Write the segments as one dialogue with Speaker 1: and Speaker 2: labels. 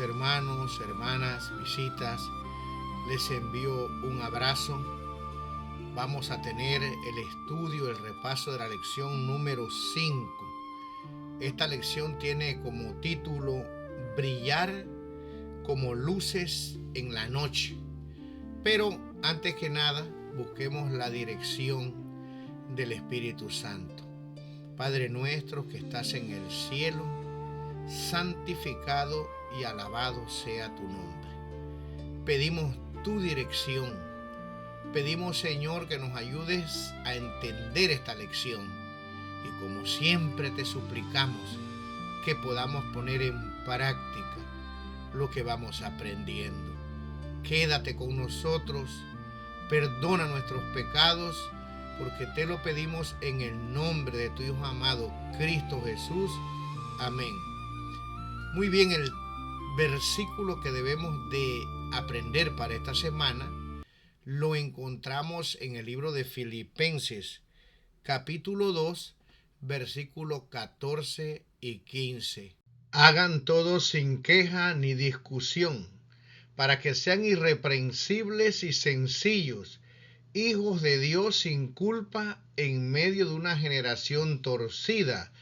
Speaker 1: hermanos, hermanas, visitas, les envío un abrazo. Vamos a tener el estudio, el repaso de la lección número 5. Esta lección tiene como título Brillar como luces en la noche. Pero antes que nada, busquemos la dirección del Espíritu Santo. Padre nuestro que estás en el cielo, santificado y alabado sea tu nombre. Pedimos tu dirección. Pedimos, Señor, que nos ayudes a entender esta lección. Y como siempre te suplicamos que podamos poner en práctica lo que vamos aprendiendo. Quédate con nosotros, perdona nuestros pecados, porque te lo pedimos en el nombre de tu Hijo amado, Cristo Jesús. Amén. Muy bien, el versículo que debemos de aprender para esta semana lo encontramos en el libro de Filipenses, capítulo 2, versículos 14 y 15. Hagan todo sin queja ni discusión, para que sean irreprensibles y sencillos, hijos de Dios sin culpa en medio de una generación torcida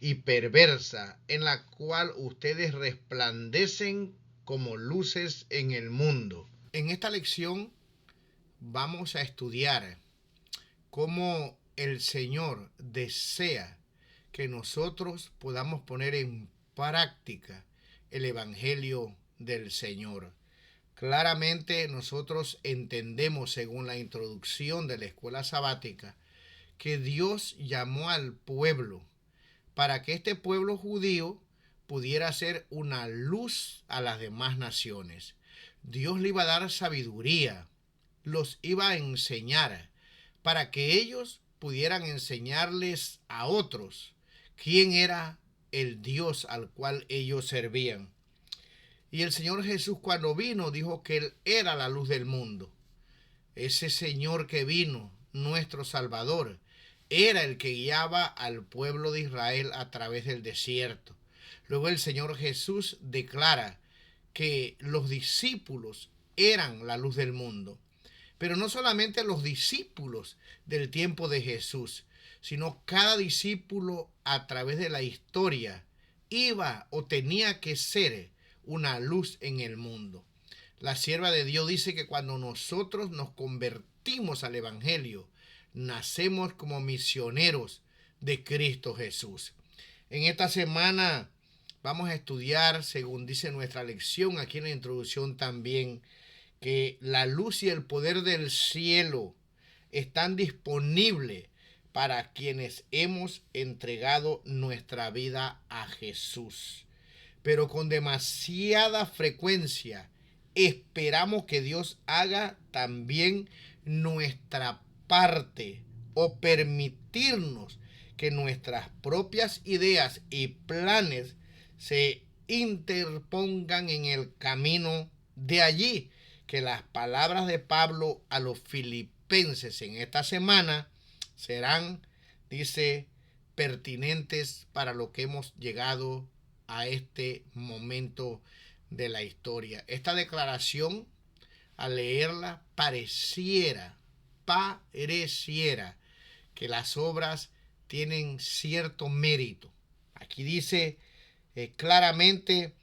Speaker 1: y perversa, en la cual ustedes resplandecen como luces en el mundo. En esta lección vamos a estudiar cómo el Señor desea que nosotros podamos poner en práctica el Evangelio del Señor. Claramente nosotros entendemos, según la introducción de la escuela sabática, que Dios llamó al pueblo para que este pueblo judío pudiera ser una luz a las demás naciones. Dios le iba a dar sabiduría, los iba a enseñar para que ellos pudieran enseñarles a otros quién era el Dios al cual ellos servían. Y el Señor Jesús, cuando vino, dijo que Él era la luz del mundo. Ese Señor que vino, nuestro Salvador, era el que guiaba al pueblo de Israel a través del desierto. Luego el Señor Jesús declara que los discípulos eran la luz del mundo. Pero no solamente los discípulos del tiempo de Jesús, sino cada discípulo a través de la historia iba o tenía que ser una luz en el mundo. La sierva de Dios dice que cuando nosotros nos convertimos al Evangelio, nacemos como misioneros de Cristo Jesús. En esta semana vamos a estudiar, según dice nuestra lección aquí en la introducción también, que la luz y el poder del cielo están disponibles para quienes hemos entregado nuestra vida a Jesús. Pero con demasiada frecuencia esperamos que Dios haga también nuestra parte o permitirnos que nuestras propias ideas y planes se interpongan en el camino. De allí que las palabras de Pablo a los filipenses en esta semana serán, dice, pertinentes para lo que hemos llegado a este momento de la historia. Esta declaración, al leerla, pareciera que las obras tienen cierto mérito. Aquí dice claramente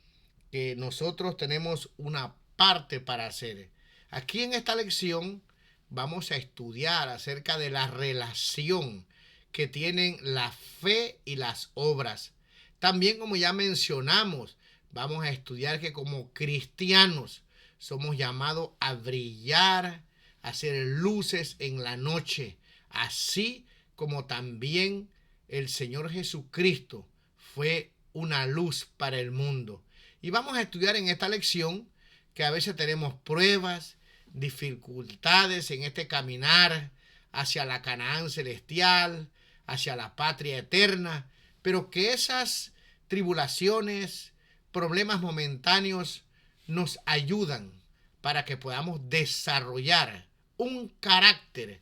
Speaker 1: que nosotros tenemos una parte para hacer. Aquí en esta lección vamos a estudiar acerca de la relación que tienen la fe y las obras. También, como ya mencionamos, vamos a estudiar que como cristianos somos llamados a brillar, a hacer luces en la noche, así como también el Señor Jesucristo fue una luz para el mundo. Y vamos a estudiar en esta lección que a veces tenemos pruebas, dificultades en este caminar hacia la Canaán celestial, hacia la patria eterna, pero que esas tribulaciones, problemas momentáneos nos ayudan para que podamos desarrollar un carácter.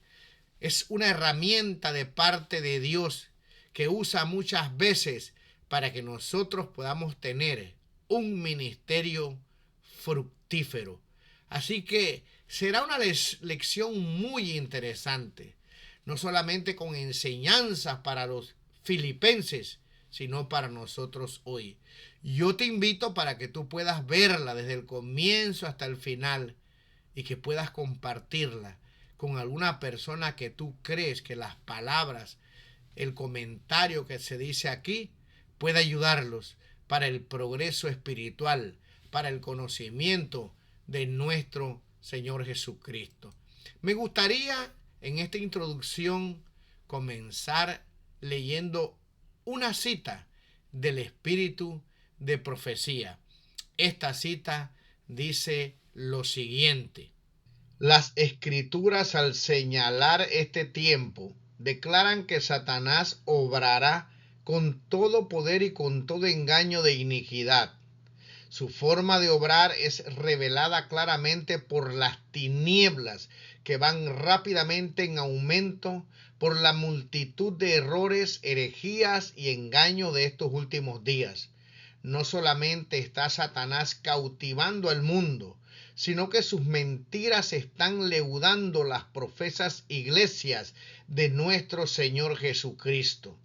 Speaker 1: Es una herramienta de parte de Dios que usa muchas veces para que nosotros podamos tener un ministerio fructífero. Así que será una lección muy interesante, no solamente con enseñanzas para los filipenses, sino para nosotros hoy. Yo te invito para que tú puedas verla desde el comienzo hasta el final y que puedas compartirla con alguna persona que tú crees que las palabras, el comentario que se dice aquí puede ayudarlos para el progreso espiritual, para el conocimiento de nuestro Señor Jesucristo. Me gustaría en esta introducción comenzar leyendo una cita del Espíritu de Profecía. Esta cita dice lo siguiente: las Escrituras, al señalar este tiempo, declaran que Satanás obrará con todo poder y con todo engaño de iniquidad. Su forma de obrar es revelada claramente por las tinieblas que van rápidamente en aumento por la multitud de errores, herejías y engaños de estos últimos días. No solamente está Satanás cautivando al mundo, sino que sus mentiras están leudando las profesas iglesias de nuestro Señor Jesucristo.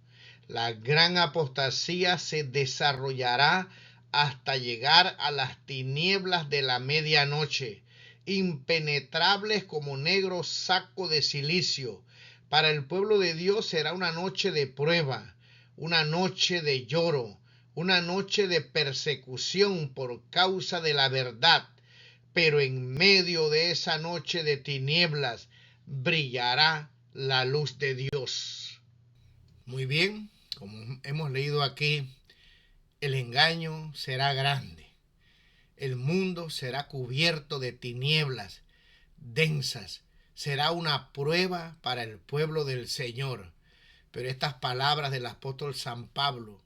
Speaker 1: La gran apostasía se desarrollará hasta llegar a las tinieblas de la medianoche, impenetrables como negro saco de silicio. Para el pueblo de Dios será una noche de prueba, una noche de lloro, una noche de persecución por causa de la verdad, pero en medio de esa noche de tinieblas brillará la luz de Dios. Muy bien, como hemos leído aquí, el engaño será grande. El mundo será cubierto de tinieblas densas. Será una prueba para el pueblo del Señor. Pero estas palabras del apóstol San Pablo,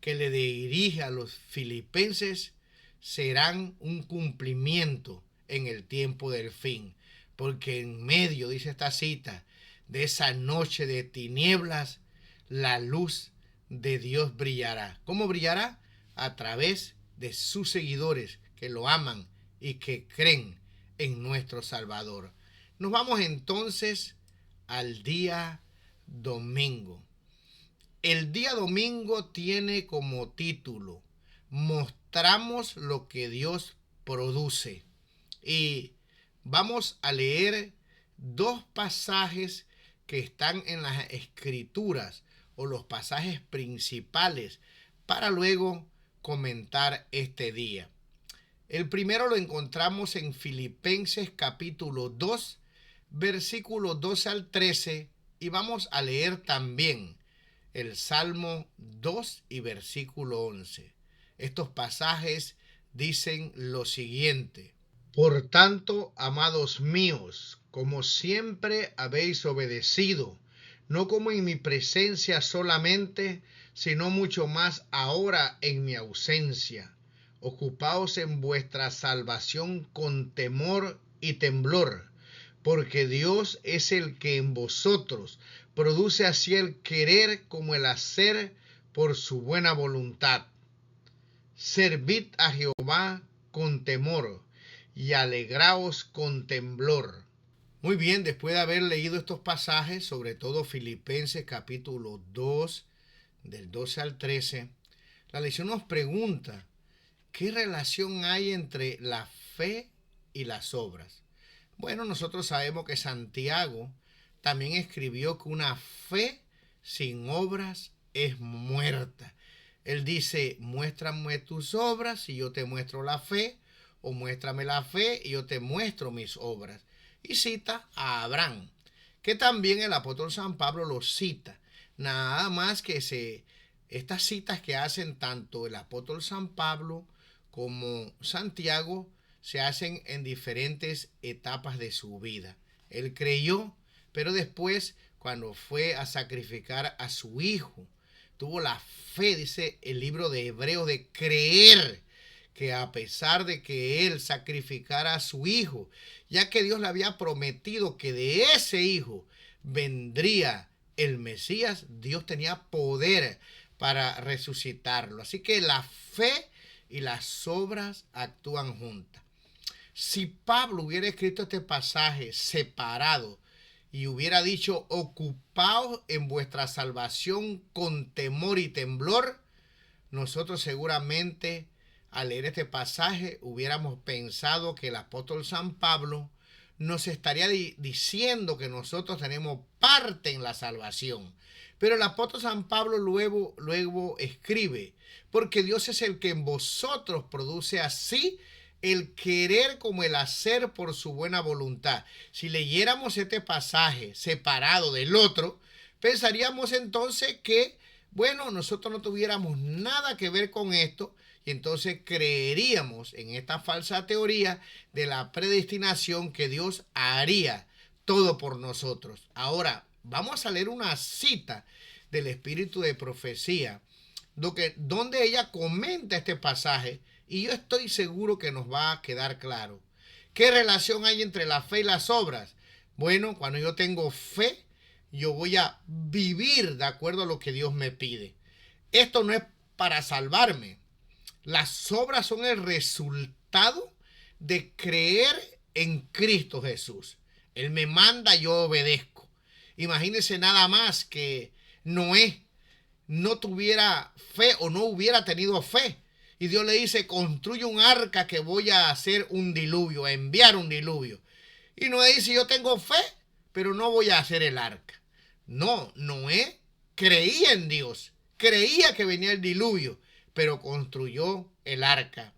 Speaker 1: que le dirige a los filipenses, serán un cumplimiento en el tiempo del fin. Porque en medio, dice esta cita, de esa noche de tinieblas, la luz de Dios brillará. ¿Cómo brillará? A través de sus seguidores que lo aman y que creen en nuestro Salvador. Nos vamos entonces al día domingo. El día domingo tiene como título: Mostramos lo que Dios produce. Y vamos a leer dos pasajes que están en las Escrituras, o los pasajes principales, para luego comentar este día. El primero lo encontramos en Filipenses capítulo 2, versículos 12 al 13, y vamos a leer también el Salmo 2 y versículo 11. Estos pasajes dicen lo siguiente: por tanto, amados míos, como siempre habéis obedecido, no como en mi presencia solamente, sino mucho más ahora en mi ausencia. Ocupaos en vuestra salvación con temor y temblor, porque Dios es el que en vosotros produce así el querer como el hacer por su buena voluntad. Servid a Jehová con temor y alegraos con temblor. Muy bien, después de haber leído estos pasajes, sobre todo Filipenses capítulo 2, del 12 al 13, la lección nos pregunta: ¿qué relación hay entre la fe y las obras? Bueno, nosotros sabemos que Santiago también escribió que una fe sin obras es muerta. Él dice: muéstrame tus obras y yo te muestro la fe, o muéstrame la fe y yo te muestro mis obras. Y cita a Abraham, que también el apóstol San Pablo lo cita. Nada más que estas citas que hacen tanto el apóstol San Pablo como Santiago se hacen en diferentes etapas de su vida. Él creyó, pero después, cuando fue a sacrificar a su hijo, tuvo la fe, dice el libro de Hebreos, de creer que a pesar de que él sacrificara a su hijo, ya que Dios le había prometido que de ese hijo vendría el Mesías, Dios tenía poder para resucitarlo. Así que la fe y las obras actúan juntas. Si Pablo hubiera escrito este pasaje separado y hubiera dicho, ocupaos en vuestra salvación con temor y temblor, nosotros seguramente al leer este pasaje hubiéramos pensado que el apóstol San Pablo nos estaría diciendo que nosotros tenemos parte en la salvación. Pero el apóstol San Pablo luego escribe, porque Dios es el que en vosotros produce así el querer como el hacer por su buena voluntad. Si leyéramos este pasaje separado del otro, pensaríamos entonces que, bueno, nosotros no tuviéramos nada que ver con esto, y entonces creeríamos en esta falsa teoría de la predestinación, que Dios haría todo por nosotros. Ahora, vamos a leer una cita del Espíritu de Profecía, donde ella comenta este pasaje, y yo estoy seguro que nos va a quedar claro. ¿Qué relación hay entre la fe y las obras? Bueno, cuando yo tengo fe, yo voy a vivir de acuerdo a lo que Dios me pide. Esto no es para salvarme. Las obras son el resultado de creer en Cristo Jesús. Él me manda, yo obedezco. Imagínense nada más que Noé no tuviera fe o no hubiera tenido fe. Y Dios le dice, construye un arca que voy a hacer un diluvio, a enviar un diluvio. Y Noé dice, yo tengo fe, pero no voy a hacer el arca. No, Noé creía en Dios, creía que venía el diluvio, pero construyó el arca.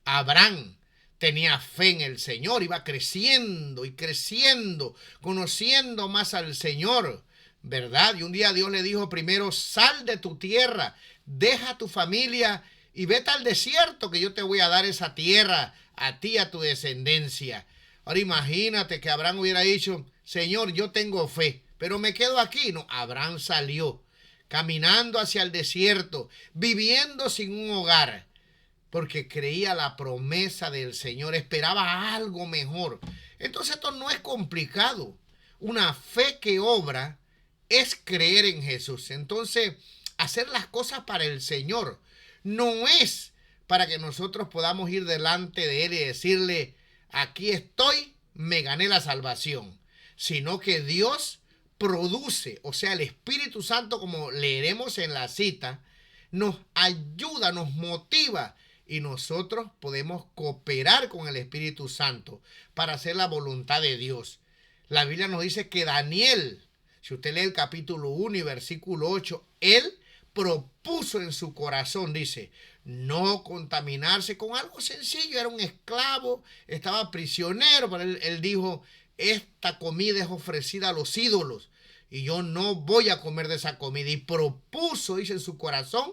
Speaker 1: Abraham tenía fe en el Señor, iba creciendo y creciendo, conociendo más al Señor, ¿verdad? Y un día Dios le dijo primero, sal de tu tierra, deja tu familia y vete al desierto, que yo te voy a dar esa tierra a ti y a tu descendencia. Ahora imagínate que Abraham hubiera dicho, Señor, yo tengo fe, pero me quedo aquí. No, Abraham salió caminando hacia el desierto, viviendo sin un hogar, porque creía la promesa del Señor, esperaba algo mejor. Entonces esto no es complicado. Una fe que obra es creer en Jesús. Entonces, hacer las cosas para el Señor no es para que nosotros podamos ir delante de Él y decirle, aquí estoy, me gané la salvación, sino que Dios produce, o sea, el Espíritu Santo, como leeremos en la cita, nos ayuda, nos motiva, y nosotros podemos cooperar con el Espíritu Santo para hacer la voluntad de Dios. La Biblia nos dice que Daniel, si usted lee el capítulo 1 y versículo 8, él propuso en su corazón, dice, no contaminarse con algo sencillo. Era un esclavo, estaba prisionero, pero él dijo, esta comida es ofrecida a los ídolos y yo no voy a comer de esa comida. Y propuso, dice en su corazón,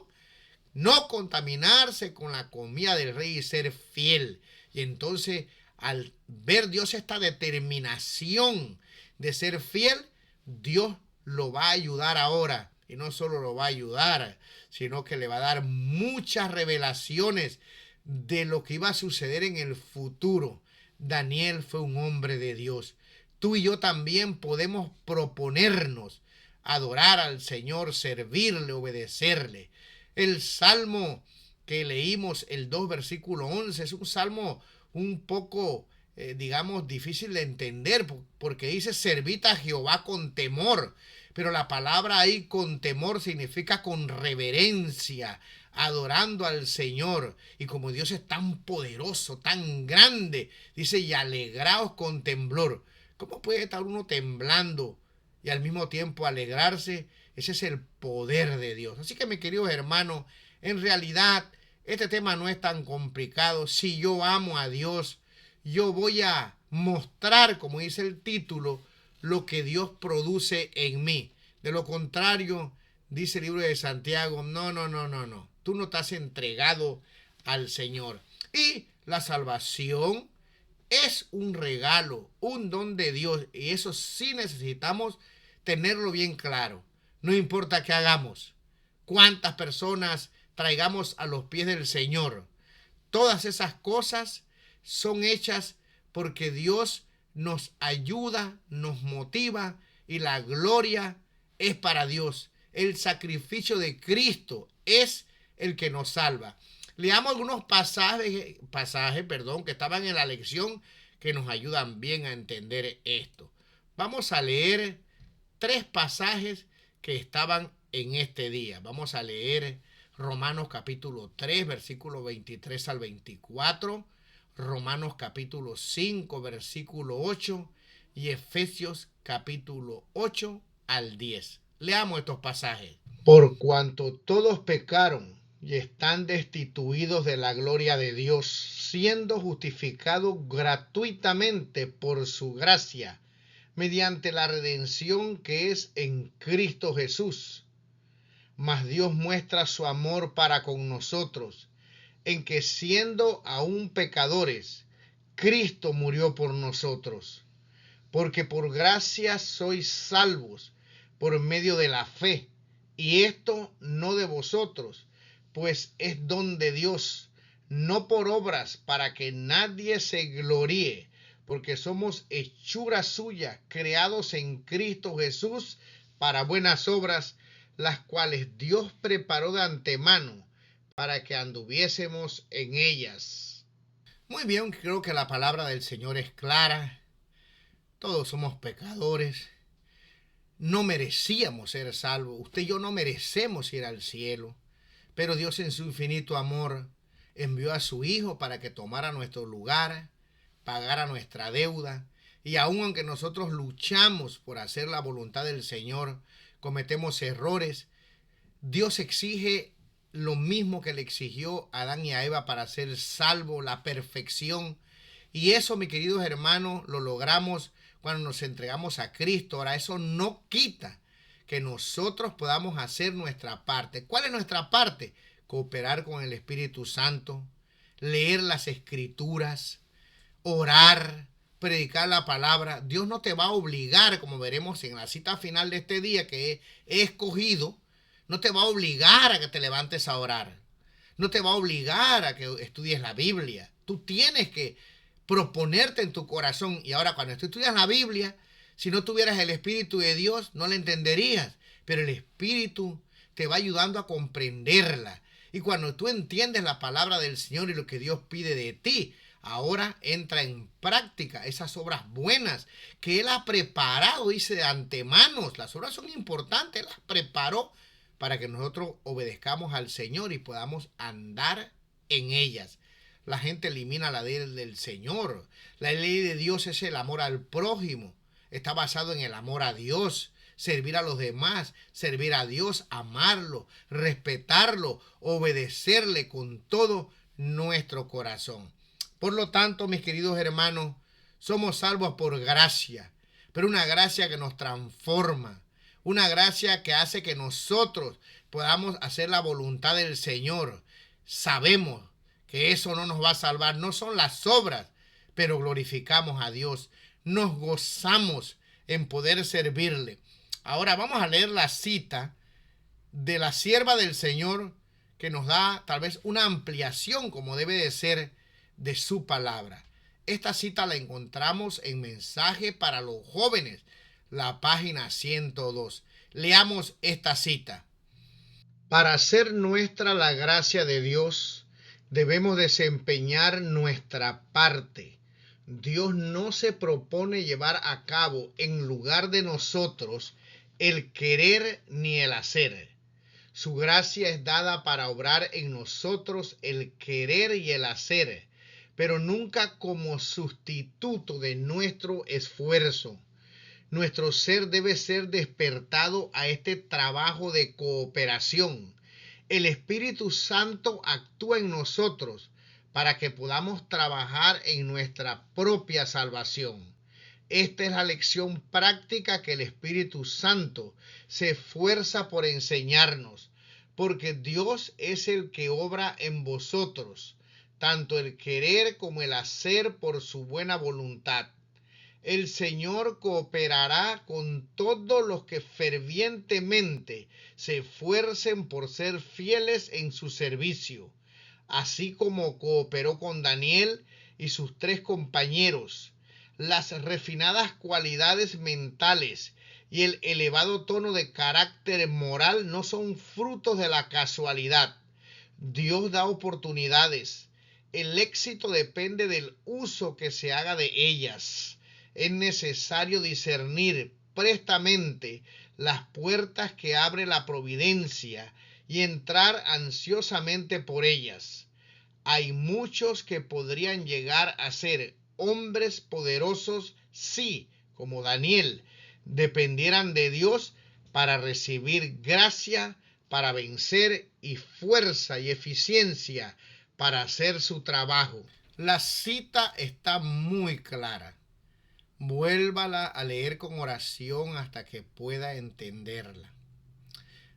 Speaker 1: no contaminarse con la comida del rey y ser fiel. Y entonces, al ver Dios esta determinación de ser fiel, Dios lo va a ayudar ahora. Y no solo lo va a ayudar, sino que le va a dar muchas revelaciones de lo que iba a suceder en el futuro. Daniel fue un hombre de Dios. Tú y yo también podemos proponernos adorar al Señor, servirle, obedecerle. El salmo que leímos, el 2, versículo 11, es un salmo un poco, digamos, difícil de entender, porque dice, servid a Jehová con temor. Pero la palabra ahí con temor significa con reverencia, adorando al Señor. Y como Dios es tan poderoso, tan grande, dice, y alegraos con temblor. ¿Cómo puede estar uno temblando y al mismo tiempo alegrarse? Ese es el poder de Dios. Así que, mis queridos hermanos, en realidad este tema no es tan complicado. Si yo amo a Dios, yo voy a mostrar, como dice el título, lo que Dios produce en mí. De lo contrario, dice el libro de Santiago, no. Tú no estás entregado al Señor. Y la salvación es un regalo, un don de Dios. Y eso sí necesitamos tenerlo bien claro. No importa qué hagamos, cuántas personas traigamos a los pies del Señor. Todas esas cosas son hechas porque Dios nos ayuda, nos motiva, y la gloria es para Dios. El sacrificio de Cristo es el que nos salva. Leamos algunos pasajes, que estaban en la lección que nos ayudan bien a entender esto. Vamos a leer 3 pasajes que estaban en este día. Vamos a leer Romanos capítulo 3, versículo 23 al 24, Romanos capítulo 5, versículo 8 y Efesios capítulo 8 al 10. Leamos estos pasajes. Por cuanto todos pecaron y están destituidos de la gloria de Dios, siendo justificados gratuitamente por su gracia, mediante la redención que es en Cristo Jesús. Mas Dios muestra su amor para con nosotros, en que siendo aún pecadores, Cristo murió por nosotros. Porque por gracia sois salvos, por medio de la fe, y esto no de vosotros, pues es don de Dios, no por obras, para que nadie se gloríe, porque somos hechura suya, creados en Cristo Jesús para buenas obras, las cuales Dios preparó de antemano para que anduviésemos en ellas. Muy bien, creo que la palabra del Señor es clara. Todos somos pecadores. No merecíamos ser salvos. Usted y yo no merecemos ir al cielo. Pero Dios en su infinito amor envió a su Hijo para que tomara nuestro lugar, pagara nuestra deuda. Y aun aunque nosotros luchamos por hacer la voluntad del Señor, cometemos errores, Dios exige lo mismo que le exigió a Adán y a Eva para ser salvos, la perfección. Y eso, mis queridos hermanos, lo logramos cuando nos entregamos a Cristo. Ahora, eso no quita que nosotros podamos hacer nuestra parte. ¿Cuál es nuestra parte? Cooperar con el Espíritu Santo, leer las Escrituras, orar, predicar la palabra. Dios no te va a obligar, como veremos en la cita final de este día que he escogido, no te va a obligar a que te levantes a orar. No te va a obligar a que estudies la Biblia. Tú tienes que proponerte en tu corazón. Y ahora cuando tú estudias la Biblia, si no tuvieras el Espíritu de Dios, no la entenderías. Pero el Espíritu te va ayudando a comprenderla. Y cuando tú entiendes la palabra del Señor y lo que Dios pide de ti, ahora entra en práctica esas obras buenas que Él ha preparado, dice, de antemano. Las obras son importantes, Él las preparó para que nosotros obedezcamos al Señor y podamos andar en ellas. La gente elimina la ley del Señor. La ley de Dios es el amor al prójimo. Está basado en el amor a Dios, servir a los demás, servir a Dios, amarlo, respetarlo, obedecerle con todo nuestro corazón. Por lo tanto, mis queridos hermanos, somos salvos por gracia, pero una gracia que nos transforma, una gracia que hace que nosotros podamos hacer la voluntad del Señor. Sabemos que eso no nos va a salvar, no son las obras, pero glorificamos a Dios, nos gozamos en poder servirle. Ahora vamos a leer la cita de la sierva del Señor que nos da tal vez una ampliación como debe de ser de su palabra. Esta cita la encontramos en Mensaje para los Jóvenes, la página 102. Leamos esta cita. Para hacer nuestra la gracia de Dios, debemos desempeñar nuestra parte. Dios no se propone llevar a cabo en lugar de nosotros el querer ni el hacer. Su gracia es dada para obrar en nosotros el querer y el hacer, pero nunca como sustituto de nuestro esfuerzo. Nuestro ser debe ser despertado a este trabajo de cooperación. El Espíritu Santo actúa en nosotros para que podamos trabajar en nuestra propia salvación. Esta es la lección práctica que el Espíritu Santo se esfuerza por enseñarnos, porque Dios es el que obra en vosotros, tanto el querer como el hacer por su buena voluntad. El Señor cooperará con todos los que fervientemente se esfuercen por ser fieles en su servicio, así como cooperó con Daniel y sus 3 compañeros. Las refinadas cualidades mentales y el elevado tono de carácter moral no son frutos de la casualidad. Dios da oportunidades. El éxito depende del uso que se haga de ellas. Es necesario discernir prestamente las puertas que abre la providencia y entrar ansiosamente por ellas. Hay muchos que podrían llegar a ser hombres poderosos si, como Daniel, dependieran de Dios para recibir gracia, para vencer y fuerza y eficiencia para hacer su trabajo. La cita está muy clara. Vuélvala a leer con oración hasta que pueda entenderla.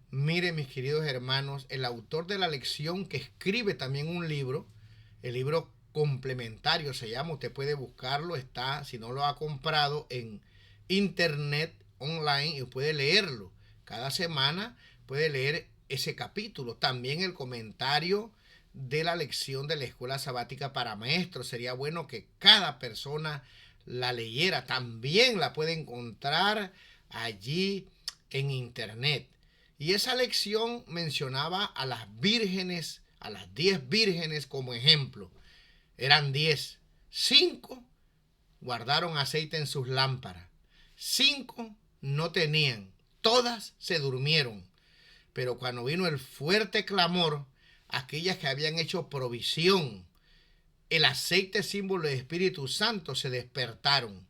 Speaker 1: Mire, mis queridos hermanos, el autor de la lección, que escribe también un libro, el libro complementario se llama, usted puede buscarlo, está, si no lo ha comprado, en internet, online, y puede leerlo. Cada semana puede leer ese capítulo. También el comentario de la lección de la Escuela Sabática para Maestros. Sería bueno que cada persona la leyera. También la puede encontrar allí en internet. Y esa lección mencionaba a las vírgenes, a las 10 vírgenes como ejemplo. Eran 10. 5 guardaron aceite en sus lámparas. 5 no tenían. Todas se durmieron. Pero cuando vino el fuerte clamor, aquellas que habían hecho provisión, el aceite símbolo del Espíritu Santo, se despertaron.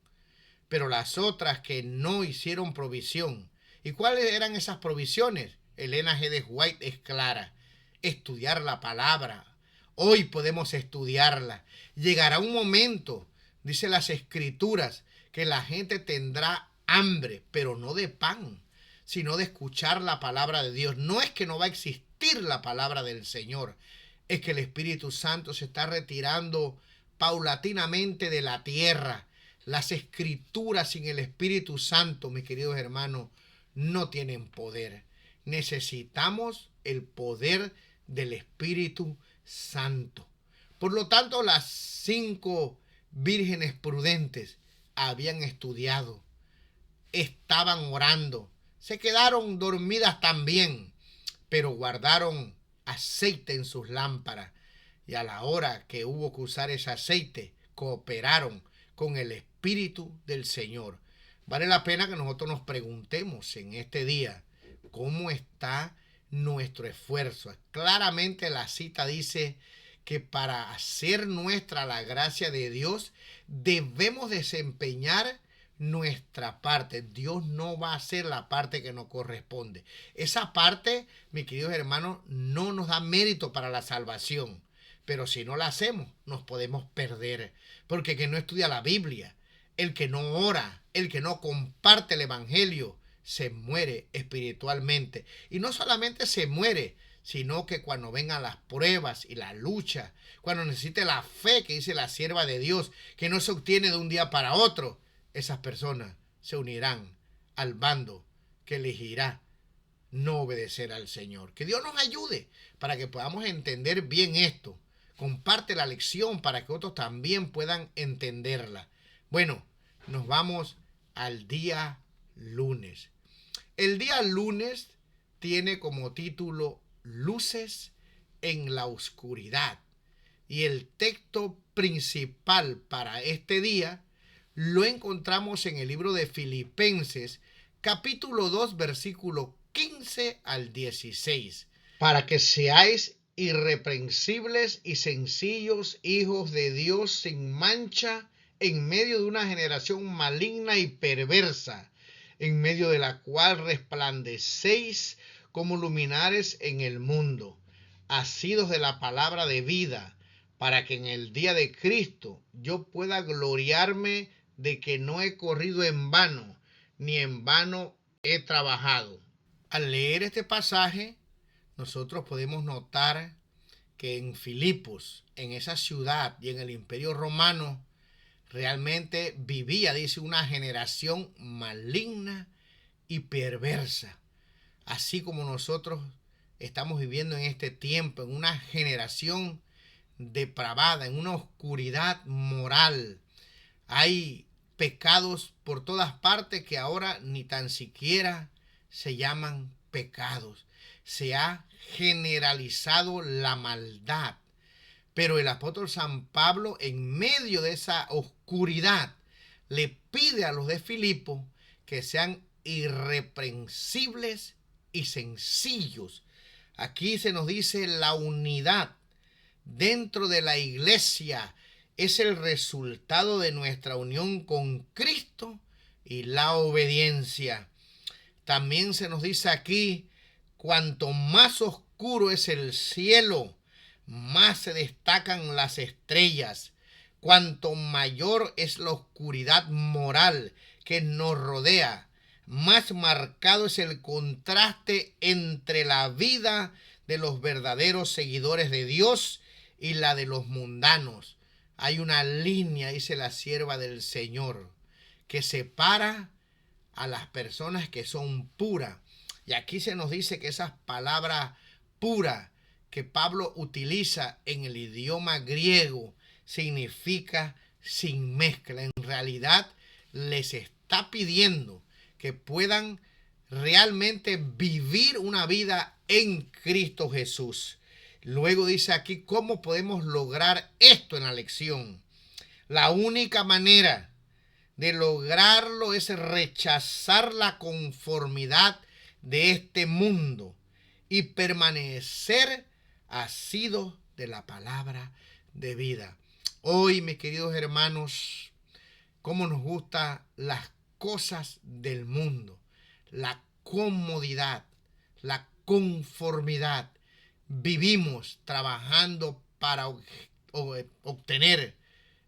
Speaker 1: Pero las otras que no hicieron provisión. ¿Y cuáles eran esas provisiones? Elena G. de White es clara. Estudiar la palabra. Hoy podemos estudiarla. Llegará un momento, dice las Escrituras, que la gente tendrá hambre, pero no de pan, sino de escuchar la palabra de Dios. No es que no va a existir la palabra del Señor, es que el Espíritu Santo se está retirando paulatinamente de la tierra. Las Escrituras sin el Espíritu Santo, mis queridos hermanos, no tienen poder. Necesitamos el poder del Espíritu Santo. Por lo tanto, las 5 vírgenes prudentes habían estudiado, estaban orando, se quedaron dormidas también, pero guardaron aceite en sus lámparas, y a la hora que hubo que usar ese aceite, cooperaron con el Espíritu del Señor. Vale la pena que nosotros nos preguntemos en este día, ¿cómo está nuestro esfuerzo? Claramente la cita dice que para hacer nuestra la gracia de Dios, debemos desempeñar nuestra parte. Dios no va a hacer la parte que nos corresponde. Esa parte, mis queridos hermanos, no nos da mérito para la salvación. Pero si no la hacemos, nos podemos perder. Porque el que no estudia la Biblia, el que no ora, el que no comparte el Evangelio, se muere espiritualmente. Y no solamente se muere, sino que cuando vengan las pruebas y la lucha, cuando necesite la fe que dice la sierva de Dios, que no se obtiene de un día para otro, esas personas se unirán al bando que elegirá no obedecer al Señor. Que Dios nos ayude para que podamos entender bien esto. Comparte la lección para que otros también puedan entenderla. Bueno, nos vamos al día lunes. El día lunes tiene como título Luces en la oscuridad. Y el texto principal para este día lo encontramos en el libro de Filipenses, capítulo 2, versículo 15 al 16. Para que seáis irreprensibles y sencillos hijos de Dios sin mancha en medio de una generación maligna y perversa, en medio de la cual resplandecéis como luminares en el mundo, asidos de la palabra de vida, para que en el día de Cristo yo pueda gloriarme de que no he corrido en vano, ni en vano he trabajado. Al leer este pasaje, nosotros podemos notar que en Filipos, en esa ciudad y en el Imperio Romano, realmente vivía, dice, una generación maligna y perversa. Así como nosotros estamos viviendo en este tiempo, en una generación depravada, en una oscuridad moral. Hay pecados por todas partes que ahora ni tan siquiera se llaman pecados, se ha generalizado la maldad. Pero el apóstol San Pablo, en medio de esa oscuridad, le pide a los de Filipo que sean irreprensibles y sencillos. Aquí se nos dice la unidad dentro de la iglesia es el resultado de nuestra unión con Cristo y la obediencia. También se nos dice aquí, cuanto más oscuro es el cielo, más se destacan las estrellas. Cuanto mayor es la oscuridad moral que nos rodea, más marcado es el contraste entre la vida de los verdaderos seguidores de Dios y la de los mundanos. Hay una línea, dice la sierva del Señor, que separa a las personas que son puras. Y aquí se nos dice que esas palabras pura que Pablo utiliza en el idioma griego significa sin mezcla. En realidad les está pidiendo que puedan realmente vivir una vida en Cristo Jesús. Luego dice aquí cómo podemos lograr esto en la lección. La única manera de lograrlo es rechazar la conformidad de este mundo y permanecer asidos de la palabra de vida. Hoy, mis queridos hermanos, cómo nos gustan las cosas del mundo, la comodidad, la conformidad. Vivimos trabajando para obtener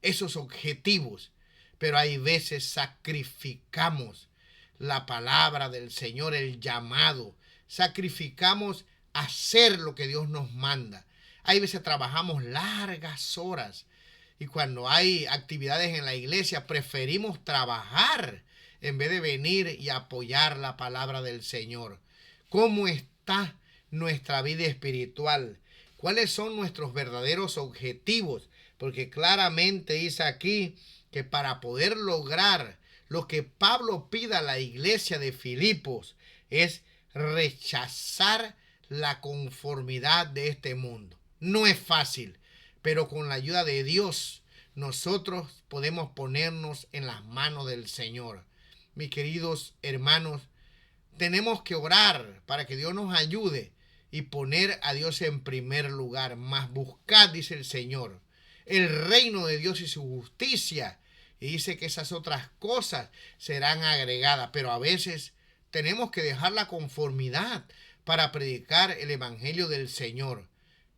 Speaker 1: esos objetivos, pero hay veces sacrificamos la palabra del Señor, el llamado, sacrificamos hacer lo que Dios nos manda. Hay veces trabajamos largas horas y cuando hay actividades en la iglesia preferimos trabajar en vez de venir y apoyar la palabra del Señor. ¿Cómo está nuestra vida espiritual? ¿Cuáles son nuestros verdaderos objetivos? Porque claramente dice aquí que para poder lograr lo que Pablo pide a la iglesia de Filipos es rechazar la conformidad de este mundo. No es fácil, pero con la ayuda de Dios nosotros podemos ponernos en las manos del Señor. Mis queridos hermanos, tenemos que orar para que Dios nos ayude y poner a Dios en primer lugar. Mas buscad, dice el Señor, el reino de Dios y su justicia. Y dice que esas otras cosas serán agregadas. Pero a veces tenemos que dejar la conformidad para predicar el evangelio del Señor.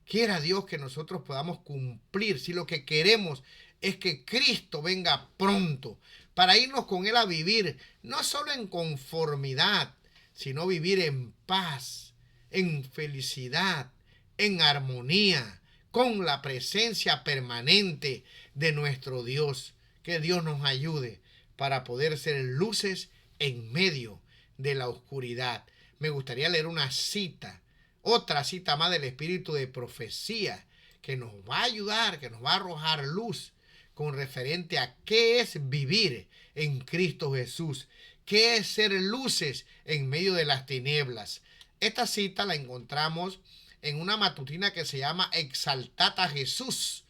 Speaker 1: Quiera Dios que nosotros podamos cumplir. Si lo que queremos es que Cristo venga pronto para irnos con Él a vivir, no solo en conformidad, sino vivir en paz, en felicidad, en armonía, con la presencia permanente de nuestro Dios. Que Dios nos ayude para poder ser luces en medio de la oscuridad. Me gustaría leer una cita, otra cita más del espíritu de profecía, que nos va a ayudar, que nos va a arrojar luz con referente a qué es vivir en Cristo Jesús, qué es ser luces en medio de las tinieblas. Esta cita la encontramos en una matutina que se llama Exaltad a Jesús.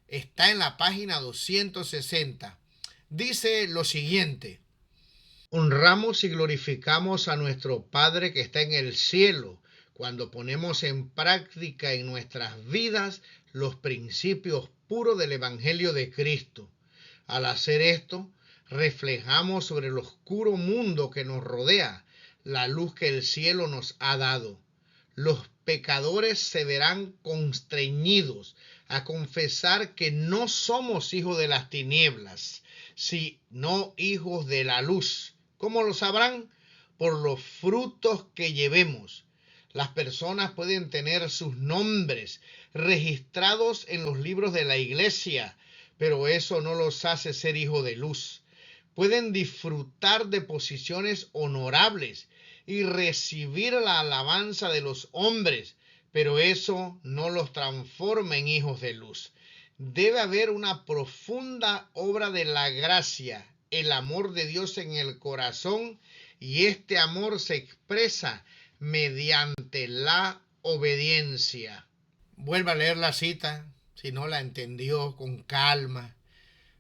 Speaker 1: Está en la página 260. Dice lo siguiente: honramos y glorificamos a nuestro Padre que está en el cielo cuando ponemos en práctica en nuestras vidas los principios puros del Evangelio de Cristo. Al hacer esto, reflejamos sobre el oscuro mundo que nos rodea la luz que el cielo nos ha dado. Los pecadores se verán constreñidos a confesar que no somos hijos de las tinieblas, sino hijos de la luz. ¿Cómo lo sabrán? Por los frutos que llevemos. Las personas pueden tener sus nombres registrados en los libros de la iglesia, pero eso no los hace ser hijos de luz. Pueden disfrutar de posiciones honorables y recibir la alabanza de los hombres, pero eso no los transforma en hijos de luz. Debe haber una profunda obra de la gracia, el amor de Dios en el corazón, y este amor se expresa mediante la obediencia. Vuelva a leer la cita, si no la entendió, con calma.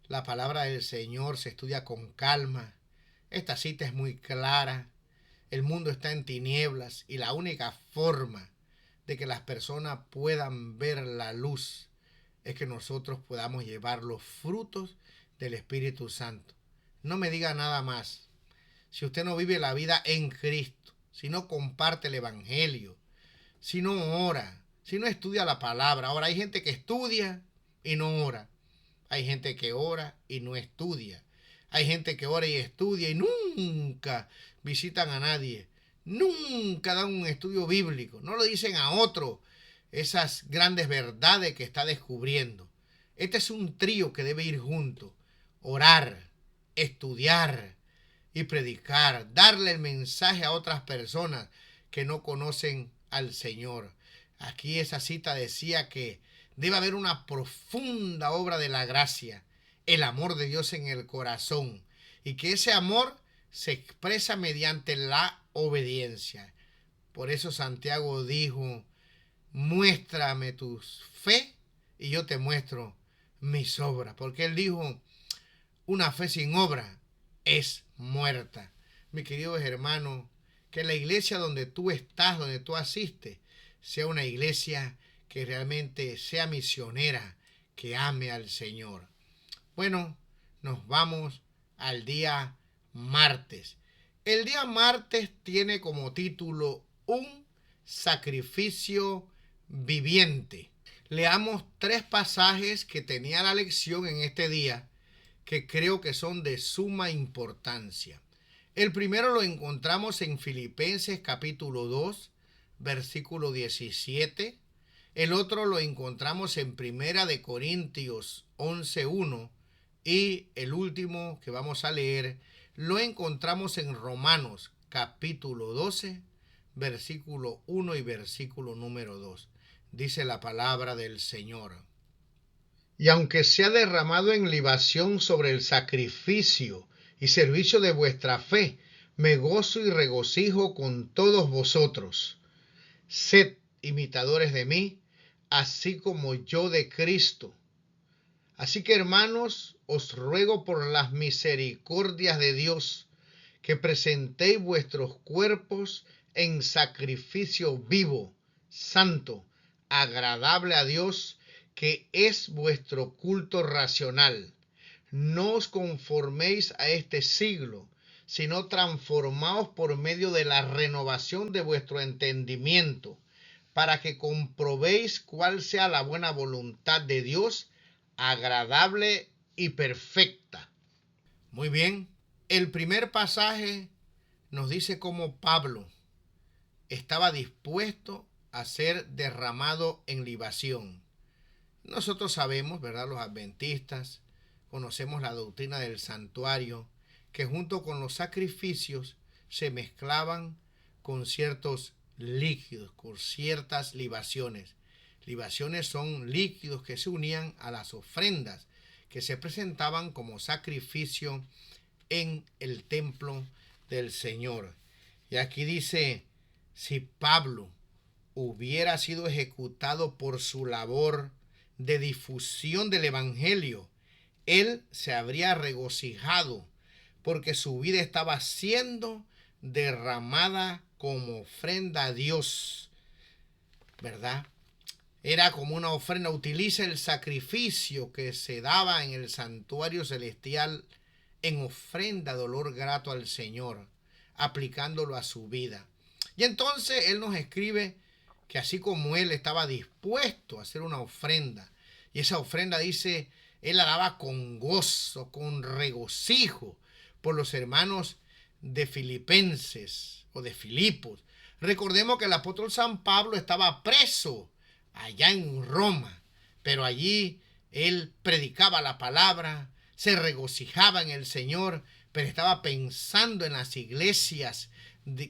Speaker 1: La palabra del Señor se estudia con calma. Esta cita es muy clara. El mundo está en tinieblas y la única forma de que las personas puedan ver la luz es que nosotros podamos llevar los frutos del Espíritu Santo. No me diga nada más. Si usted no vive la vida en Cristo, si no comparte el Evangelio, si no ora, si no estudia la palabra. Ahora hay gente que estudia y no ora. Hay gente que ora y no estudia. Hay gente que ora y estudia y nunca visitan a nadie. Nunca dan un estudio bíblico. No le dicen a otro esas grandes verdades que está descubriendo. Este es un trío que debe ir junto. Orar, estudiar y predicar. Darle el mensaje a otras personas que no conocen al Señor. Aquí esa cita decía que debe haber una profunda obra de la gracia, el amor de Dios en el corazón, y que ese amor se expresa mediante la obediencia. Por eso Santiago dijo: muéstrame tu fe y yo te muestro mis obras. Porque él dijo: una fe sin obra es muerta. Mi queridos hermanos, que la iglesia donde tú estás, donde tú asistes, sea una iglesia que realmente sea misionera, que ame al Señor. Bueno, nos vamos al día martes. El día martes tiene como título un sacrificio viviente. Leamos 3 pasajes que tenía la lección en este día que creo que son de suma importancia. El primero lo encontramos en Filipenses capítulo 2, versículo 17. El otro lo encontramos en Primera de Corintios 11:1 y el último que vamos a leer lo encontramos en Romanos capítulo 12, versículo 1 y versículo número 2. Dice la palabra del Señor: y aunque sea derramado en libación sobre el sacrificio y servicio de vuestra fe, me gozo y regocijo con todos vosotros. Sed imitadores de mí, así como yo de Cristo. Así que, hermanos, os ruego por las misericordias de Dios que presentéis vuestros cuerpos en sacrificio vivo, santo, agradable a Dios, que es vuestro culto racional. No os conforméis a este siglo, sino transformaos por medio de la renovación de vuestro entendimiento, para que comprobéis cuál sea la buena voluntad de Dios, agradable y perfecta. Muy bien, el primer pasaje nos dice cómo Pablo estaba dispuesto a ser derramado en libación. Nosotros sabemos, ¿verdad?, los adventistas, conocemos la doctrina del santuario, que junto con los sacrificios se mezclaban con ciertos líquidos, con ciertas libaciones. Libaciones son líquidos que se unían a las ofrendas que se presentaban como sacrificio en el templo del Señor. Y aquí dice: si Pablo hubiera sido ejecutado por su labor de difusión del Evangelio, él se habría regocijado porque su vida estaba siendo derramada como ofrenda a Dios, ¿verdad? Era como una ofrenda. Utiliza el sacrificio que se daba en el santuario celestial en ofrenda de olor grato al Señor, aplicándolo a su vida. Y entonces él nos escribe que así como él estaba dispuesto a hacer una ofrenda, y esa ofrenda, dice, él la daba con gozo, con regocijo por los hermanos de Filipenses o de Filipos. Recordemos que el apóstol San Pablo estaba preso allá en Roma, pero allí él predicaba la palabra, se regocijaba en el Señor, pero estaba pensando en las iglesias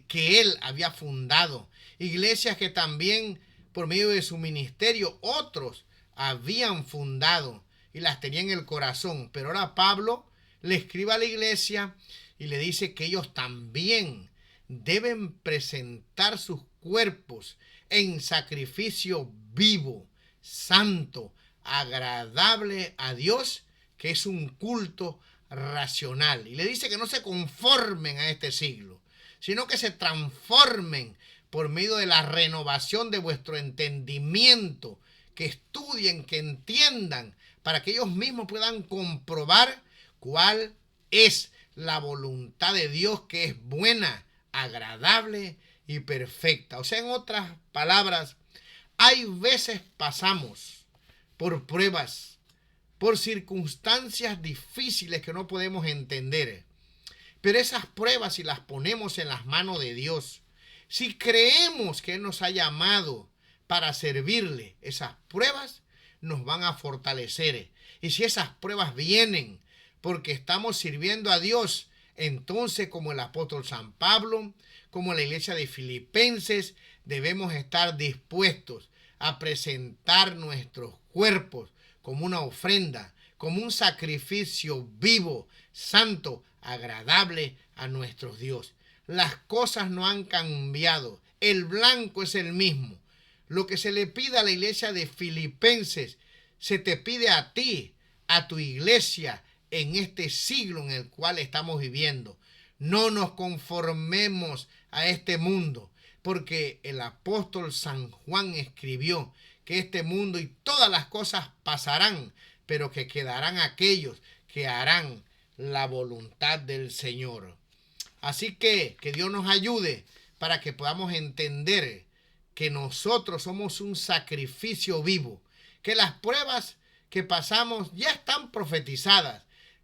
Speaker 1: que él había fundado, iglesias que también por medio de su ministerio otros habían fundado y las tenía en el corazón. Pero ahora Pablo le escribe a la iglesia y le dice que ellos también deben presentar sus cuerpos en sacrificio vivo, santo, agradable a Dios, que es un culto racional. Y le dice que no se conformen a este siglo, sino que se transformen por medio de la renovación de vuestro entendimiento, que estudien, que entiendan, para que ellos mismos puedan comprobar cuál es la voluntad de Dios, que es buena, agradable y perfecta. O sea, en otras palabras, hay veces pasamos por pruebas, por circunstancias difíciles que no podemos entender. Pero esas pruebas, si las ponemos en las manos de Dios, si creemos que Él nos ha llamado para servirle, esas pruebas nos van a fortalecer. Y si esas pruebas vienen porque estamos sirviendo a Dios, entonces, como el apóstol San Pablo, como la iglesia de Filipenses, debemos estar dispuestos a presentar nuestros cuerpos como una ofrenda, como un sacrificio vivo, santo, agradable a nuestro Dios. Las cosas no han cambiado. El blanco es el mismo. Lo que se le pide a la iglesia de Filipenses, se te pide a ti, a tu iglesia, en este siglo en el cual estamos viviendo. No nos conformemos a este mundo, porque el apóstol San Juan escribió que este mundo y todas las cosas pasarán, pero que quedarán aquellos que harán la voluntad del Señor. Así que Dios nos ayude para que podamos entender que nosotros somos un sacrificio vivo, que las pruebas que pasamos ya están profetizadas,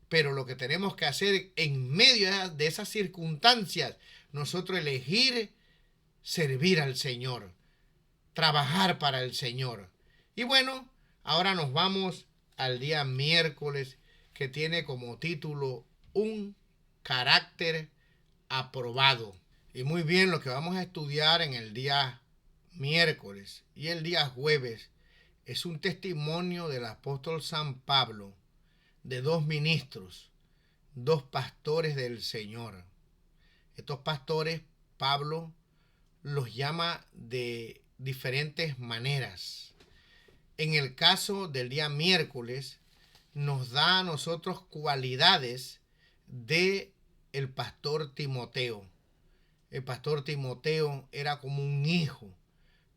Speaker 1: pero lo que tenemos que hacer en medio de esas circunstancias, nosotros elegir servir al Señor, trabajar para el Señor. Y bueno, ahora nos vamos al día miércoles, que tiene como título un carácter aprobado. Y muy bien, lo que vamos a estudiar en el día miércoles y el día jueves es un testimonio del apóstol San Pablo, de dos ministros, dos pastores del Señor. Estos pastores, Pablo los llama de diferentes maneras. En el caso del día miércoles, nos da a nosotros cualidades de el pastor Timoteo. El pastor Timoteo era como un hijo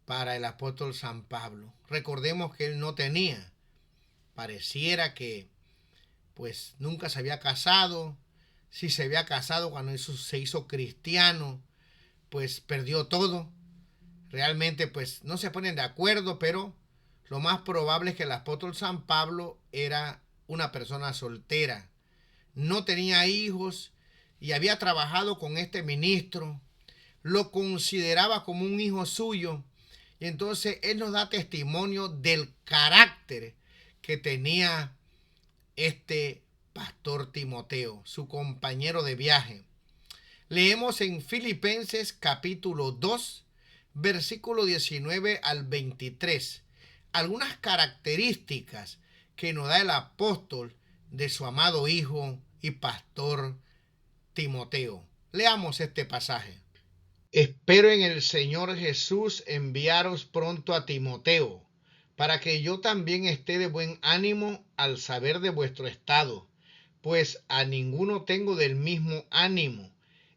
Speaker 1: para el apóstol San Pablo. Recordemos que él no tenía, pareciera que pues nunca se había casado. Si se había casado cuando se hizo cristiano, pues perdió todo. Realmente pues no se ponen de acuerdo, pero lo más probable es que el apóstol San Pablo era una persona soltera. No tenía hijos y había trabajado con este ministro. Lo consideraba como un hijo suyo. Y entonces él nos da testimonio del carácter que tenía este pastor Timoteo, su compañero de viaje. Leemos en Filipenses capítulo 2, versículo 19 al 23, algunas características que nos da el apóstol de su amado hijo y pastor Timoteo. Leamos este pasaje. Espero en el Señor Jesús enviaros pronto a Timoteo, para que yo también esté de buen ánimo al saber de vuestro estado, pues a ninguno tengo del mismo ánimo,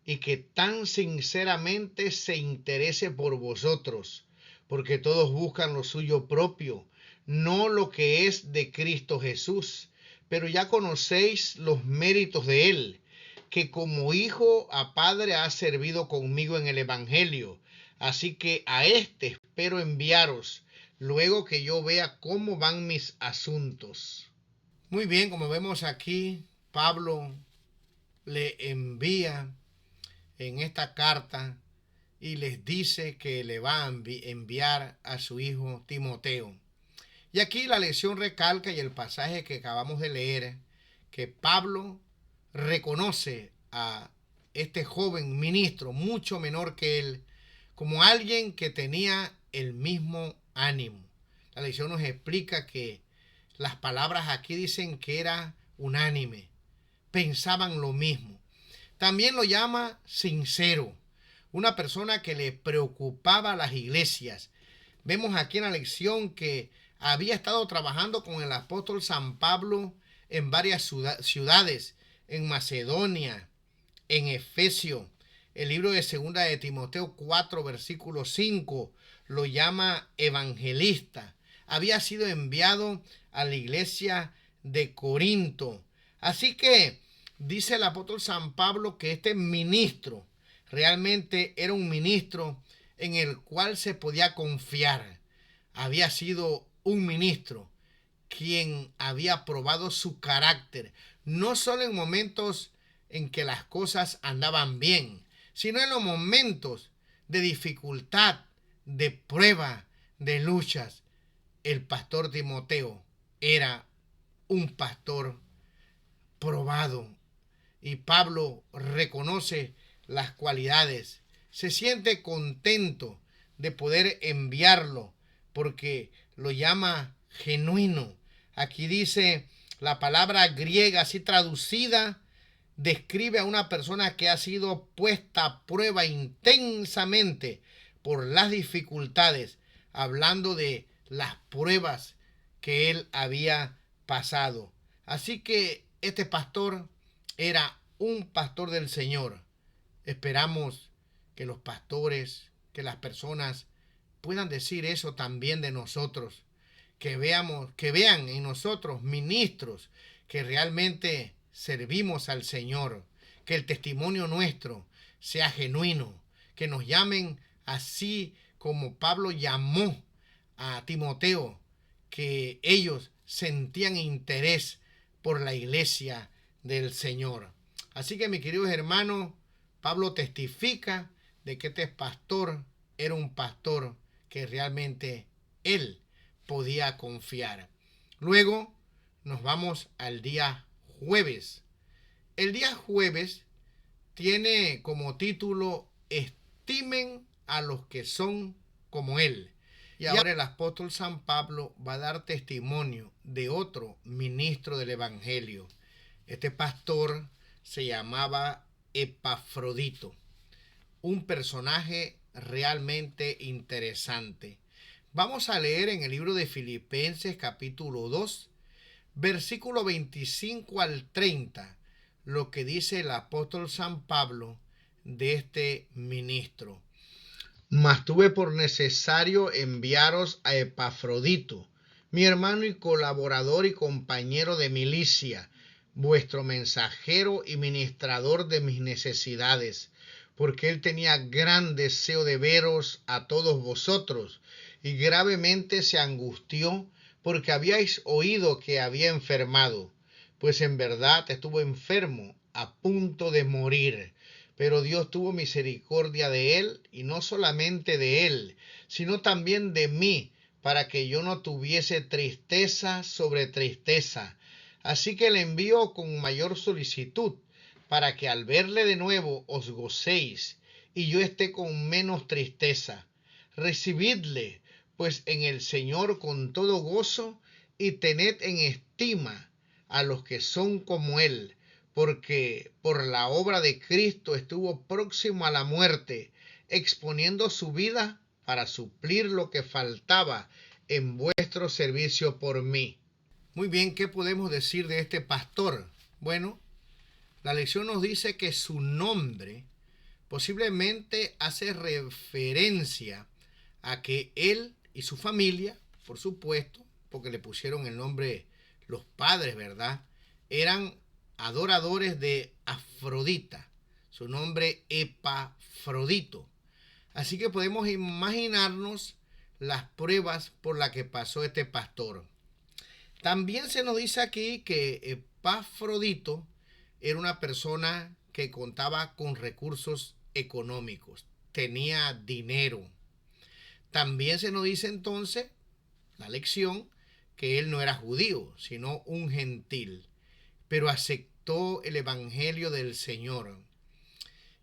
Speaker 1: y que tan sinceramente se interese por vosotros, porque todos buscan lo suyo propio, no lo que es de Cristo Jesús. Pero ya conocéis los méritos de él, que como hijo a padre ha servido conmigo en el Evangelio. Así que a este espero enviaros, luego que yo vea cómo van mis asuntos. Muy bien, como vemos aquí, Pablo le envía en esta carta y les dice que le va a enviar a su hijo Timoteo. Y aquí la lección recalca, y el pasaje que acabamos de leer, que Pablo reconoce a este joven ministro, mucho menor que él, como alguien que tenía el mismo ánimo. La lección nos explica que las palabras aquí dicen que era unánime, pensaban lo mismo. También lo llama sincero, una persona que le preocupaba a las iglesias. Vemos aquí en la lección que había estado trabajando con el apóstol San Pablo en varias ciudades, en Macedonia, en Efesio. El libro de Segunda de Timoteo 4, versículo 5, lo llama evangelista. Había sido enviado a la iglesia de Corinto. Así que dice el apóstol San Pablo que este ministro realmente era un ministro en el cual se podía confiar. Había sido un ministro quien había probado su carácter, no solo en momentos en que las cosas andaban bien, sino en los momentos de dificultad, de prueba, de luchas. El pastor Timoteo era un pastor probado y Pablo reconoce las cualidades. Se siente contento de poder enviarlo porque lo llama genuino. Aquí dice la palabra griega así traducida, describe a una persona que ha sido puesta a prueba intensamente por las dificultades, hablando de las pruebas que él había pasado. Así que este pastor era un pastor del Señor. Esperamos que los pastores, que las personas puedan decir eso también de nosotros, que vean en nosotros ministros que realmente servimos al Señor, que el testimonio nuestro sea genuino, que nos llamen así como Pablo llamó a Timoteo, que ellos sentían interés por la iglesia del Señor. Así que, mis queridos hermanos, Pablo testifica de que este pastor era un pastor que realmente él podía confiar. Luego nos vamos al día jueves. El día jueves tiene como título Estimen a los que son como él. Y ahora el apóstol San Pablo va a dar testimonio de otro ministro del evangelio. Este pastor se llamaba Epafrodito, un personaje realmente interesante. Vamos a leer en el libro de Filipenses capítulo 2, versículo 25 al 30, lo que dice el apóstol San Pablo de este ministro. Mas tuve por necesario enviaros a Epafrodito, mi hermano y colaborador y compañero de milicia, vuestro mensajero y ministrador de mis necesidades, porque él tenía gran deseo de veros a todos vosotros, y gravemente se angustió porque habíais oído que había enfermado, pues en verdad estuvo enfermo a punto de morir. Pero Dios tuvo misericordia de él, y no solamente de él, sino también de mí, para que yo no tuviese tristeza sobre tristeza. Así que le envío con mayor solicitud, para que al verle de nuevo os gocéis, y yo esté con menos tristeza. Recibidle, pues en el Señor con todo gozo, y tened en estima a los que son como él, porque por la obra de Cristo estuvo próximo a la muerte, exponiendo su vida para suplir lo que faltaba en vuestro servicio por mí. Muy bien, ¿qué podemos decir de este pastor? Bueno, la lección nos dice que su nombre posiblemente hace referencia a que él y su familia, por supuesto, porque le pusieron el nombre los padres, ¿verdad?, eran adoradores de Afrodita, su nombre Epafrodito. Así que podemos imaginarnos las pruebas por las que pasó este pastor. También se nos dice aquí que Epafrodito era una persona que contaba con recursos económicos, tenía dinero. También se nos dice entonces, la lección, que él no era judío, sino un gentil, pero aceptó el evangelio del Señor.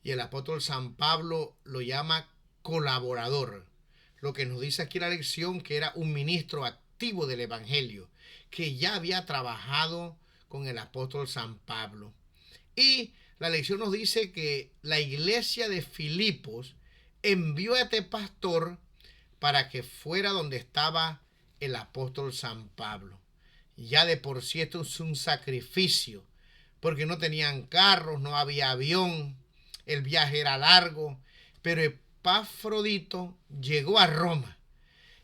Speaker 1: Y el apóstol San Pablo lo llama colaborador, lo que nos dice aquí la lección, que era un ministro activo del evangelio, que ya había trabajado con el apóstol San Pablo. Y la lección nos dice que la iglesia de Filipos envió a este pastor para que fuera donde estaba el apóstol San Pablo. Ya de por sí esto es un sacrificio, porque no tenían carros, no había avión, el viaje era largo, pero Epafrodito llegó a Roma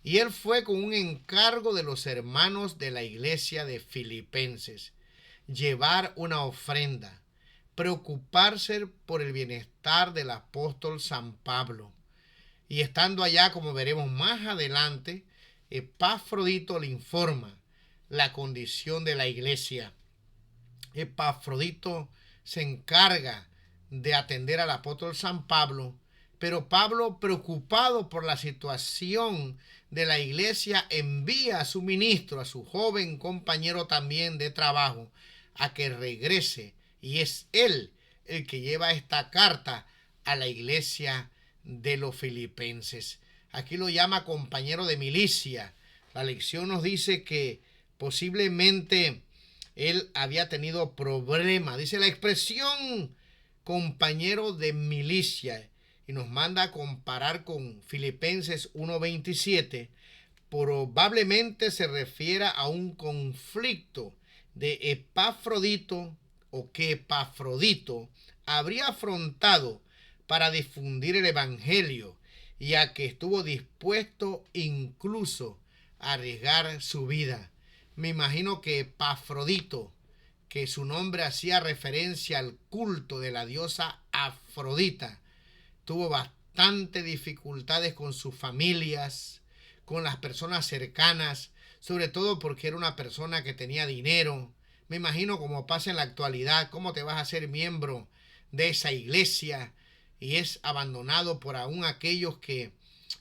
Speaker 1: y él fue con un encargo de los hermanos de la iglesia de Filipenses, llevar una ofrenda, preocuparse por el bienestar del apóstol San Pablo. Y estando allá, como veremos más adelante, Epafrodito le informa la condición de la iglesia. Epafrodito se encarga de atender al apóstol San Pablo, pero Pablo, preocupado por la situación de la iglesia, envía a su ministro, a su joven compañero también de trabajo, a que regrese, y es él el que lleva esta carta a la iglesia de los filipenses. Aquí lo llama compañero de milicia. La lección nos dice que posiblemente él había tenido problemas. Dice la expresión compañero de milicia y nos manda a comparar con Filipenses 1:27. Probablemente se refiera a un conflicto de Epafrodito o que Epafrodito habría afrontado para difundir el evangelio, y a que estuvo dispuesto incluso a arriesgar su vida. Me imagino que Epafrodito, que su nombre hacía referencia al culto de la diosa Afrodita, tuvo bastante dificultades con sus familias, con las personas cercanas, sobre todo porque era una persona que tenía dinero. Me imagino como pasa en la actualidad, cómo te vas a ser miembro de esa iglesia y es abandonado por aún aquellos que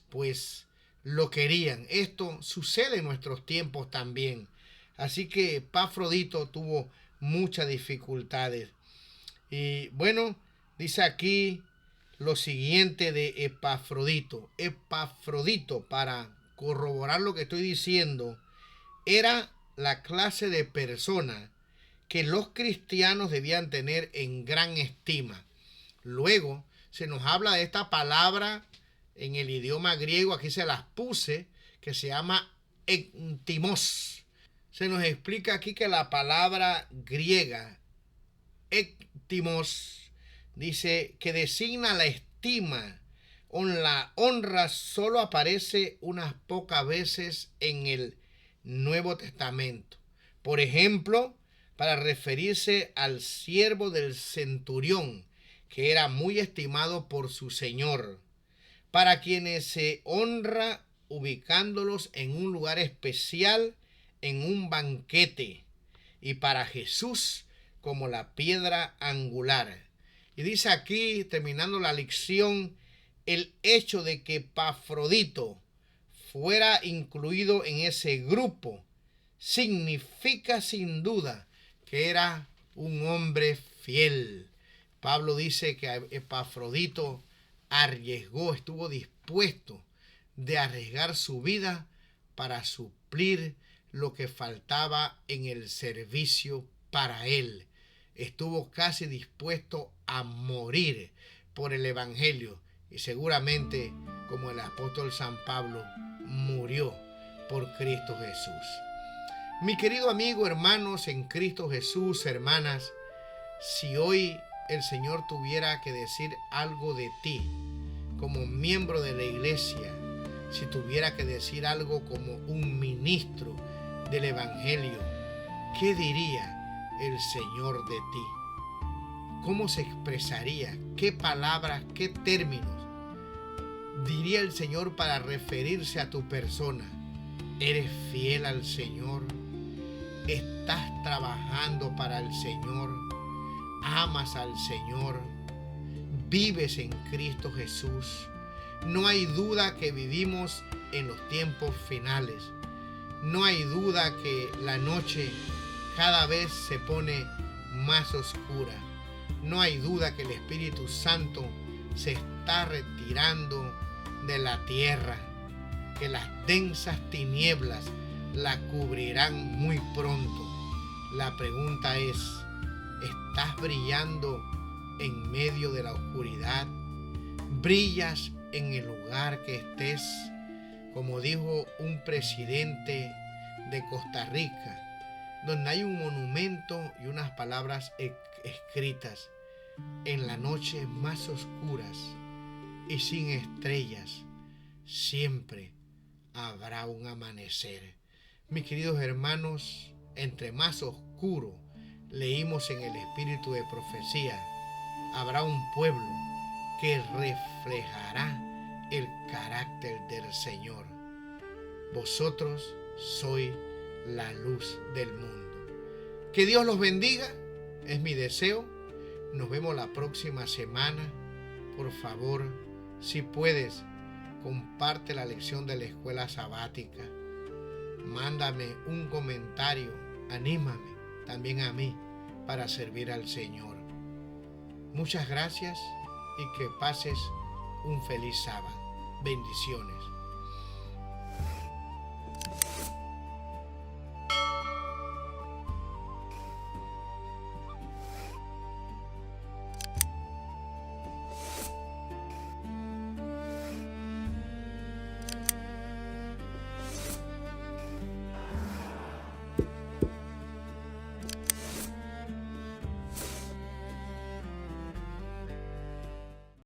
Speaker 1: pues lo querían. Esto sucede en nuestros tiempos también. Así que Epafrodito tuvo muchas dificultades. Y bueno, dice aquí lo siguiente de Epafrodito. Epafrodito, para corroborar lo que estoy diciendo, era la clase de persona que los cristianos debían tener en gran estima. Luego se nos habla de esta palabra en el idioma griego, aquí se las puse, que se llama ektimos. Se nos explica aquí que la palabra griega ektimos dice que designa la estima o la honra. Solo aparece unas pocas veces en el Nuevo Testamento. Por ejemplo, para referirse al siervo del centurión, que era muy estimado por su señor, para quienes se honra ubicándolos en un lugar especial, en un banquete, y para Jesús como la piedra angular. Y dice aquí, terminando la lección, el hecho de que Epafrodito fuera incluido en ese grupo significa sin duda que era un hombre fiel. Pablo dice que Epafrodito arriesgó, estuvo dispuesto de arriesgar su vida para suplir lo que faltaba en el servicio para él. Estuvo casi dispuesto a morir por el evangelio, y seguramente, como el apóstol San Pablo, murió por Cristo Jesús. Mi querido amigo, hermanos en Cristo Jesús, hermanas, si hoy el Señor tuviera que decir algo de ti como miembro de la iglesia, si tuviera que decir algo como un ministro del evangelio, ¿qué diría el Señor de ti? ¿Cómo se expresaría? ¿Qué palabras, qué términos diría el Señor para referirse a tu persona? ¿Eres fiel al Señor? ¿Estás trabajando para el Señor? ¿Amas al Señor? ¿Vives en Cristo Jesús? No hay duda que vivimos en los tiempos finales. No hay duda que la noche cada vez se pone más oscura. No hay duda que el Espíritu Santo se está retirando de la tierra, que las densas tinieblas la cubrirán muy pronto. La pregunta es, ¿estás brillando en medio de la oscuridad, brillas en el lugar que estés, como dijo un presidente de Costa Rica, donde hay un monumento y unas palabras escritas: en las noches más oscuras y sin estrellas, siempre habrá un amanecer. Mis queridos hermanos, entre más oscuro leímos en el espíritu de profecía, habrá un pueblo que reflejará el carácter del Señor. Vosotros sois la luz del mundo. Que Dios los bendiga, es mi deseo. Nos vemos la próxima semana. Por favor, si puedes, comparte la lección de la escuela sabática. Mándame un comentario, anímame también a mí para servir al Señor. Muchas gracias y que pases un feliz sábado. Bendiciones.